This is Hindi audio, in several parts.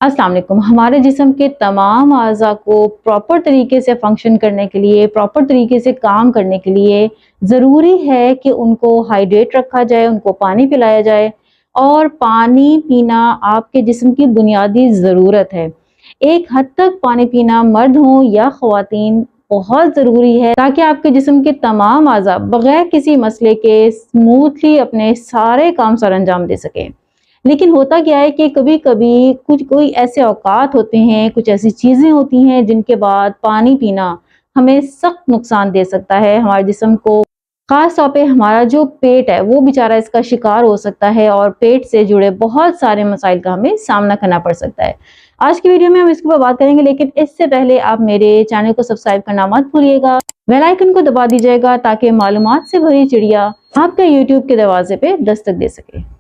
अस्सलाम वालेकुम। हमारे जिस्म के तमाम अज़ा को प्रॉपर तरीके से फंक्शन करने के लिए, प्रॉपर तरीके से काम करने के लिए ज़रूरी है कि उनको हाइड्रेट रखा जाए, उनको पानी पिलाया जाए। और पानी पीना आपके जिस्म की बुनियादी ज़रूरत है। एक हद तक पानी पीना मर्द हों या ख़वातीन बहुत ज़रूरी है, ताकि आपके जिस्म के तमाम अज़ा बगैर किसी मसले के स्मूथली अपने सारे काम सरअंजाम दे सकें। लेकिन होता क्या है कि कभी-कभी कोई ऐसे औकात होते हैं, कुछ ऐसी चीज़ें होती हैं जिनके बाद पानी पीना हमें सख्त नुकसान दे सकता है हमारे जिस्म को। ख़ास तौर पे हमारा जो पेट है वो बेचारा इसका शिकार हो सकता है और पेट से जुड़े बहुत सारे मसाइल का हमें सामना करना पड़ सकता है। आज की वीडियो में हम इसके ऊपर बात करेंगे, लेकिन इससे पहले आप मेरे चैनल को सब्सक्राइब करना मत भूलिएगा। बेल आइकन को दबा दीजिएगा ताकि मालूमात से भरी चिड़िया आपके यूट्यूब के दरवाजे पे दस्तक दे सके।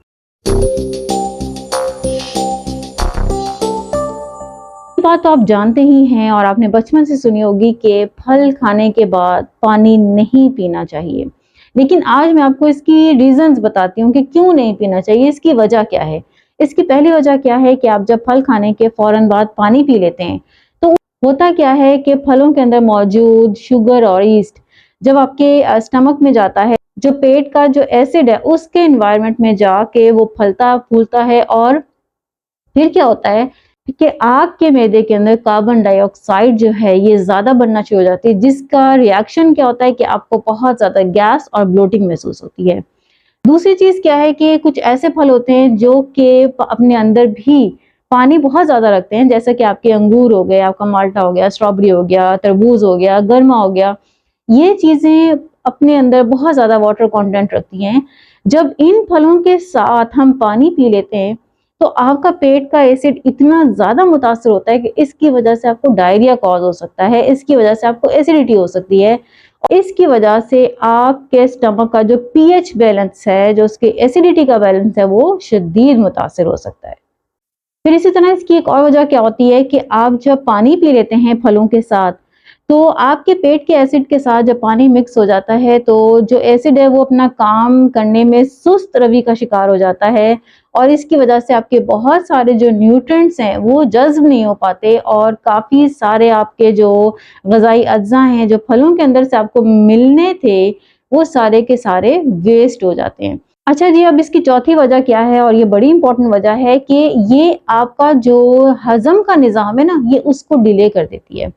बात तो आप जानते ही हैं और आपने बचपन से सुनी होगी कि फल खाने के बाद पानी नहीं पीना चाहिए। लेकिन आज मैं आपको इसकी रीजंस बताती हूँ कि क्यों नहीं पीना चाहिए, इसकी वजह क्या है। इसकी पहली वजह क्या है कि आप जब फल खाने के फौरन बाद पानी पी लेते हैं तो होता क्या है कि फलों के अंदर मौजूद शुगर और ईस्ट जब आपके स्टमक में जाता है, जो पेट का जो एसिड है उसके एनवायरनमेंट में जाके वो फलता फूलता है और फिर क्या होता है कि आपके मैदे के अंदर कार्बन डाइऑक्साइड जो है ये ज़्यादा बनना शुरू हो जाती है, जिसका रिएक्शन क्या होता है कि आपको बहुत ज़्यादा गैस और ब्लोटिंग महसूस होती है। दूसरी चीज़ क्या है कि कुछ ऐसे फल होते हैं जो कि अपने अंदर भी पानी बहुत ज़्यादा रखते हैं, जैसे कि आपके अंगूर हो गए, आपका माल्टा हो गया, स्ट्रॉबेरी हो गया, तरबूज हो गया, गरमा हो गया। ये चीज़ें अपने अंदर बहुत ज़्यादा वाटर कंटेंट रखती हैं। जब इन फलों के साथ हम पानी पी लेते हैं तो आपका पेट का एसिड इतना ज़्यादा मुतासर होता है कि इसकी वजह से आपको डायरिया कॉज हो सकता है, इसकी वजह से आपको एसिडिटी हो सकती है। इसकी वजह से आपके स्टमक का जो पीएच बैलेंस है, जो उसके एसिडिटी का बैलेंस है, वो शदीद मुतासर हो सकता है। फिर इसी तरह इसकी एक और वजह क्या होती है कि आप जब पानी पी लेते हैं फलों के साथ, तो आपके पेट के एसिड के साथ जब पानी मिक्स हो जाता है तो जो एसिड है वो अपना काम करने में सुस्त रवि का शिकार हो जाता है और इसकी वजह से आपके बहुत सारे जो न्यूट्रिएंट्स हैं वो जज़्ब नहीं हो पाते और काफ़ी सारे आपके जो ग़िज़ाई अज्जा हैं जो फलों के अंदर से आपको मिलने थे, वो सारे के सारे वेस्ट हो जाते हैं। अच्छा जी, अब इसकी चौथी वजह क्या है और ये बड़ी इंपॉर्टेंट वजह है कि ये आपका जो हज़म का निज़ाम है ना, ये उसको डिले कर देती है।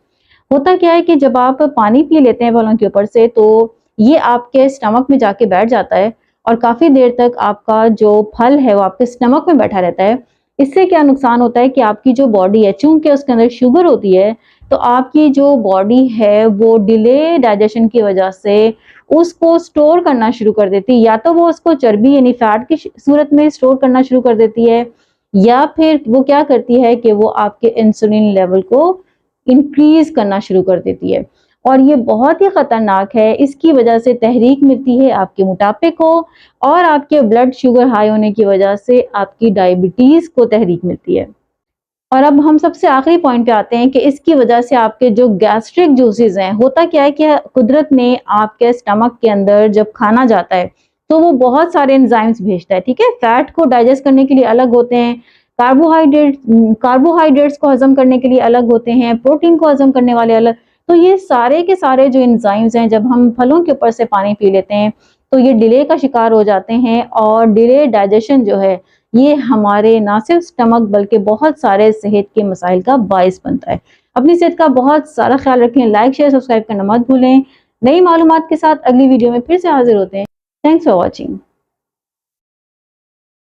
होता क्या है कि जब आप पानी पी लेते हैं फलों के ऊपर से तो ये आपके स्टमक में जाके बैठ जाता है और काफ़ी देर तक आपका जो फल है वो आपके स्टमक में बैठा रहता है। इससे क्या नुकसान होता है कि आपकी जो बॉडी है, चूँकि उसके अंदर शुगर होती है, तो आपकी जो बॉडी है वो डिले डाइजेशन की वजह से उसको स्टोर करना शुरू कर देती है। या तो वो उसको चर्बी यानी फैट की सूरत में स्टोर करना शुरू कर देती है, या फिर वो क्या करती है कि वो आपके इंसुलिन लेवल को इंक्रीज करना शुरू कर देती है और ये बहुत ही खतरनाक है। इसकी वजह से तहरीक मिलती है आपके मोटापे को और आपके ब्लड शुगर हाई होने की वजह से आपकी डायबिटीज को तहरीक मिलती है। और अब हम सबसे आखिरी पॉइंट पे आते हैं कि इसकी वजह से आपके जो गैस्ट्रिक जूसेस हैं, होता क्या है कि कुदरत ने आपके स्टमक के अंदर जब खाना जाता है तो वो बहुत सारे एंजाइम्स भेजता है, ठीक है। फैट को डाइजेस्ट करने के लिए अलग होते हैं, कार्बोहाइड्रेट्स को हजम करने के लिए अलग होते हैं, प्रोटीन को हजम करने वाले अलग। तो ये सारे के सारे जो एंजाइम्स हैं, जब हम फलों के ऊपर से पानी पी लेते हैं तो ये डिले का शिकार हो जाते हैं और डिले डाइजेशन जो है ये हमारे ना सिर्फ स्टमक बल्कि बहुत सारे सेहत के मसाइल का बायस बनता है। अपनी सेहत का बहुत सारा ख्याल रखें। लाइक शेयर सब्सक्राइब करना मत भूलें। नई मालूमात के साथ अगली वीडियो में फिर से हाजिर होते हैं। Thanks for watching.